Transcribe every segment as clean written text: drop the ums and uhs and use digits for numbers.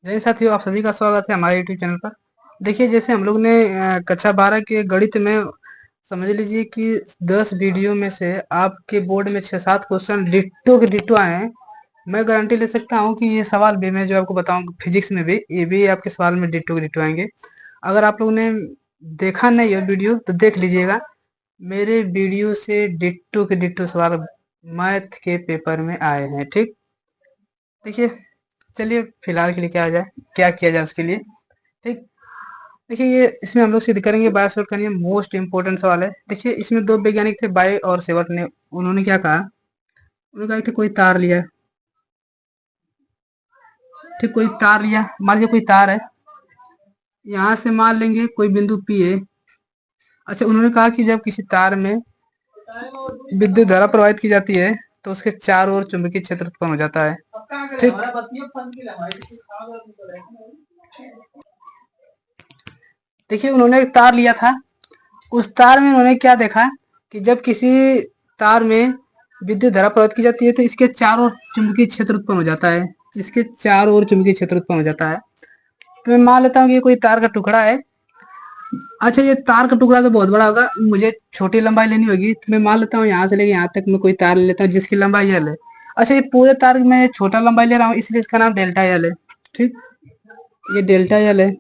जय साथियों, आप सभी का स्वागत है हमारे यूट्यूब चैनल पर। देखिए, जैसे हम लोग ने कक्षा 12 के गणित में समझ लीजिए कि 10 वीडियो में से आपके बोर्ड में 6-7 क्वेश्चन डिट्टो के डिट्टो आए हैं। मैं गारंटी ले सकता हूं कि ये सवाल भी मैं जो आपको बताऊंगा फिजिक्स में भी, ये भी आपके सवाल में डिट्टो के डिट्टो आएंगे। अगर आप लोगों ने देखा नहीं है वीडियो तो देख लीजिएगा। मेरे वीडियो से डिट्टो के डिट्टो सवाल मैथ के पेपर में आए हैं। ठीक, देखिए, चलिए फिलहाल के लिए क्या किया जाए उसके लिए। ठीक, देखिए, ये इसमें हम लोग सिद्ध करेंगे बायोसोर्ट का नियम। मोस्ट इंपोर्टेंट सवाल है। देखिए, इसमें दो वैज्ञानिक थे, बायो और सेवर्ट ने। उन्होंने क्या कहा, उन्होंने कहा कि कोई तार लिया। ठीक, कोई तार लिया, मान लीजिए कोई तार है, यहाँ से मान लेंगे कोई बिंदु पी है। अच्छा, उन्होंने कहा कि जब किसी तार में विद्युत धारा प्रवाहित की जाती है तो उसके चारों ओर चुंबकीय क्षेत्र उत्पन्न हो जाता है। ठीक, देखिए, उन्होंने एक तार लिया था। उस तार में उन्होंने क्या देखा कि जब किसी तार में विद्युत धारा प्रवाहित की जाती है तो इसके चारों ओर चुंबकीय क्षेत्र उत्पन्न हो जाता है। इसके चारों ओर चुंबकीय क्षेत्र उत्पन्न हो जाता है। तो मैं मान लेता हूँ कि ये कोई तार का टुकड़ा है। अच्छा, ये तार का टुकड़ा तो बहुत बड़ा होगा, मुझे छोटी लंबाई लेनी होगी। तो मैं मान लेता हूँ यहाँ से लेके यहाँ तक मैं कोई तार ले लेता हूँ जिसकी लंबाई एल है। अच्छा, ये पूरे तार में छोटा लंबाई ले रहा हूँ, इसलिए इसका नाम डेल्टा एल है। ठीक, ये डेल्टा एल है।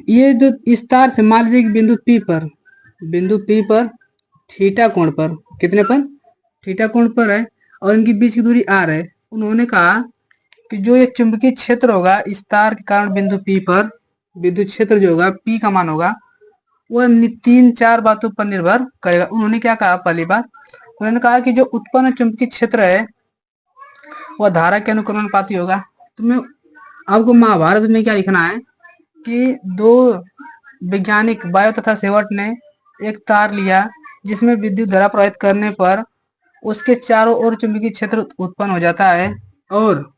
ये जो इस तार से मान लीजिए बिंदु पी पर थीटा कोण पर, कितने पर, थीटा कोण पर है, और इनकी बीच की दूरी आर है। उन्होंने कहा कि जो ये चुंबकीय क्षेत्र होगा इस तार के कारण बिंदु पी पर, विद्युत क्षेत्र जो होगा पी का मान होगा, वह 3-4 बातों पर निर्भर करेगा। उन्होंने क्या कहा, पहली बात उन्होंने कहा कि जो उत्पन्न चुंबकीय क्षेत्र है वह धारा के अनुक्रमानुपाती होगा। तो मैं आपको महाभारत में क्या लिखना है कि दो वैज्ञानिक बायो तथा सेवर्ट ने एक तार लिया जिसमें विद्युत धारा प्रवाहित करने पर उसके चारों ओर चुंबकीय क्षेत्र उत्पन्न हो जाता है, और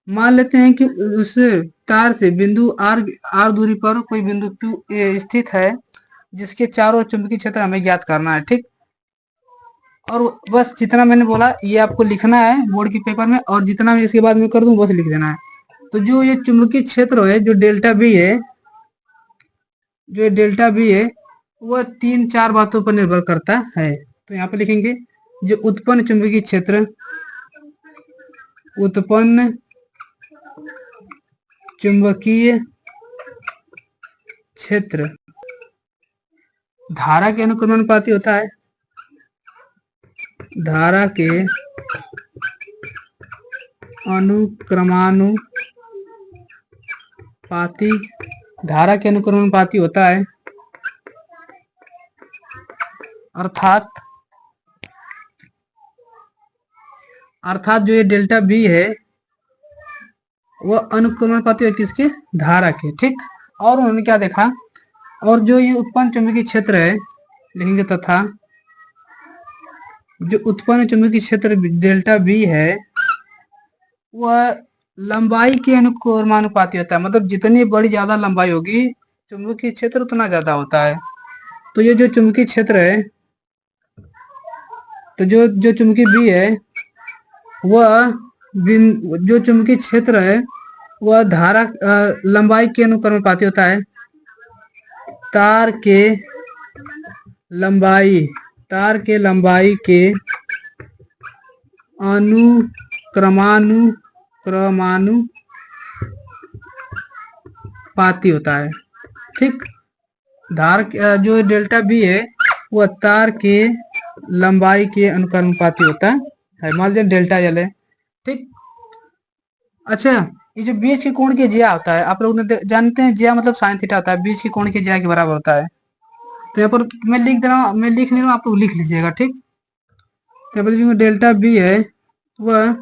मान लेते हैं कि उस तार से बिंदु आर दूरी पर कोई बिंदु Q स्थित है जिसके चारों ओर चुंबकीय क्षेत्र हमें ज्ञात करना है। ठीक, और बस जितना मैंने बोला ये आपको लिखना है बोर्ड के पेपर में, और जितना मैं इसके बाद में कर दूं बस लिख देना है। तो जो ये चुंबकीय क्षेत्र है, जो डेल्टा बी है, वह 3-4 बातों पर निर्भर करता है। तो यहाँ पे लिखेंगे जो उत्पन्न चुंबकीय क्षेत्र, उत्पन्न चुंबकीय क्षेत्र धारा के अनुक्रमानुपाती होता है। धारा के अनुक्रमानुपाती होता है, अर्थात जो ये डेल्टा बी है वह अनुक्रमानुपाती है किसके, धारा के। ठीक, और उन्होंने क्या देखा, और जो ये उत्पन्न चुंबकीय क्षेत्र है लिखेंगे, तथा जो उत्पन्न चुंबकीय क्षेत्र डेल्टा बी है वह लंबाई के अनुक्रमानुपाती होता है। मतलब जितनी बड़ी ज्यादा लंबाई होगी चुंबकीय क्षेत्र उतना ज्यादा होता है। तो ये जो चुंबकीय क्षेत्र है, तो जो चुंबकीय बी है वह जो चुंबकीय क्षेत्र है वह धारा लंबाई के अनुक्रमानुपाती होता है। तार के लंबाई के अनुक्रमानुपाती होता है। ठीक, जो डेल्टा बी है वह तार के लंबाई के अनुक्रमानुपाती होता है। मान लीजिए डेल्टा एल है। ठीक, अच्छा, ये जो बीच के कोण के ज्या होता है, आप लोग जानते हैं ज्या मतलब साइन थीटा होता है, बीच के कोण के ज्या के बराबर होता है। तो यहाँ पर मैं लिख ले रहा हूँ, आप लोग लिख लीजिएगा। ठीक, तो जो डेल्टा बी है वह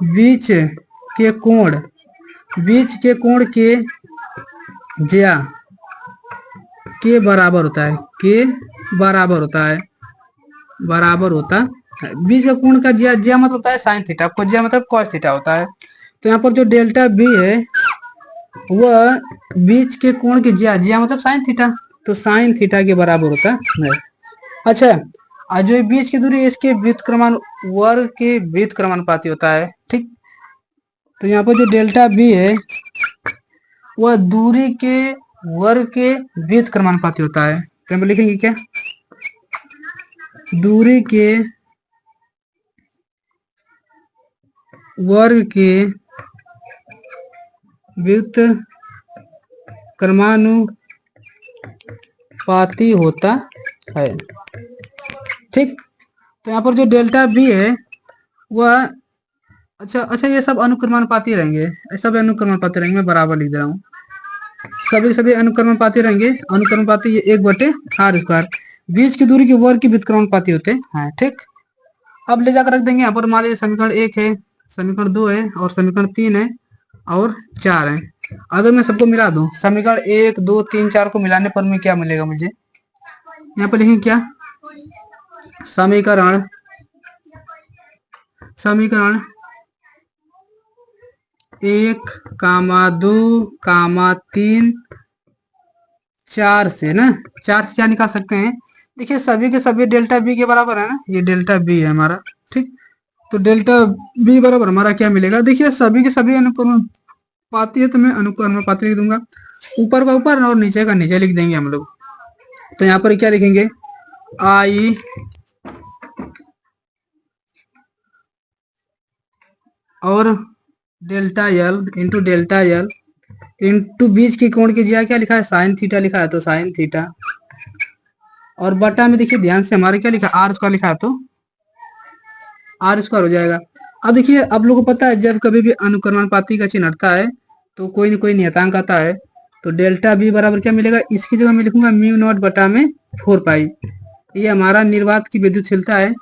बीच के कोण के ज्या के बराबर होता है, बीच का कोण का ज्या मतलब होता है साइन थीटा, आपको ज्या मतलब कॉस थीटा होता है। तो यहाँ पर जो डेल्टा बी है वह बीच के कोण के ज्या मतलब साइन थीटा, तो साइन थीटा के बराबर होता है। अच्छा, और जो ये बीच की दूरी है इसके व्युत्क्रमण वर्ग के व्युत्क्रमानुपाती होता है। ठीक, तो यहाँ पर जो डेल्टा बी है वह दूरी के वर्ग के व्युत्क्रमानुपाती होता है। तो हम लिखेंगे क्या, दूरी के वर्ग के व्युत्क्रमानुपाती होता है। ठीक, तो यहाँ पर जो डेल्टा बी है वह अच्छा ये सब अनुक्रमानुपाती रहेंगे, सब अनुक्रमानुपाती रहेंगे, मैं बराबर लिख दे रहा हूँ, सभी अनुक्रमानुपाती रहेंगे। अनुक्रमानुपाती ये 1/r², बीच की दूरी के वर्ग के व्युत्क्रमानुपाती होते हैं। ठीक, अब ले जाकर रख देंगे यहाँ पर हमारे समीकरण 1 है, समीकरण 2 है और समीकरण 3 है और 4 है। अगर मैं सबको मिला दूं, समीकरण 1 2 3 4 को मिलाने पर मैं क्या मिलेगा मुझे, यहाँ पर लिखेंगे क्या, समीकरण 1, 2, 3, 4 से ना, 4 से क्या निकाल सकते हैं, देखिए सभी के सभी डेल्टा बी के बराबर है ना, ये डेल्टा बी है हमारा। ठीक, तो डेल्टा बी बराबर हमारा क्या मिलेगा, देखिए सभी के सभी अनुक्रमानुपाती है तो मैं अनुक्रमानुपाती लिख दूंगा, ऊपर का ऊपर और नीचे का नीचे लिख देंगे हम लोग। तो यहाँ पर क्या लिखेंगे, आई और delta L into delta L into बीच के कोण की जगह क्या लिखा है, साइन थीटा लिखा है तो साइन थीटा, और बटा में देखिए ध्यान से हमारे क्या लिखा, r² लिखा है तो r² हो जाएगा। अब देखिए आप लोगों को पता है जब कभी भी अनुक्रमानुपाती का चिन्ह हटता है तो कोई न कोई नियतांक आता है, तो डेल्टा बी बराबर क्या मिलेगा, इसकी जगह मैं लिखूंगा μ0 बटा में 4 पाई, ये हमारा निर्वात की विद्युतशीलता है।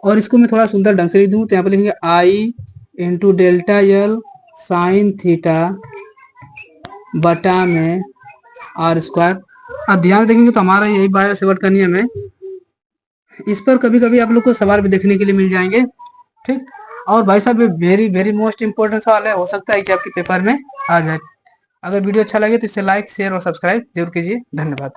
और इसको मैं थोड़ा सुंदर ढंग से लिख दूं तो यहाँ पर लिखेंगे I into delta L sine theta बटा में r²। अब ध्यान देखेंगे तो हमारा यही बायो सेवर्ट का नियम है, इस पर कभी कभी आप लोग को सवाल भी देखने के लिए मिल जाएंगे। ठीक, और भाई साहब वेरी वेरी मोस्ट इंपोर्टेंट सवाल है, हो सकता है कि आपके पेपर में आ जाए। अगर वीडियो अच्छा लगे तो इसे लाइक शेयर और सब्सक्राइब जरूर कीजिए। धन्यवाद।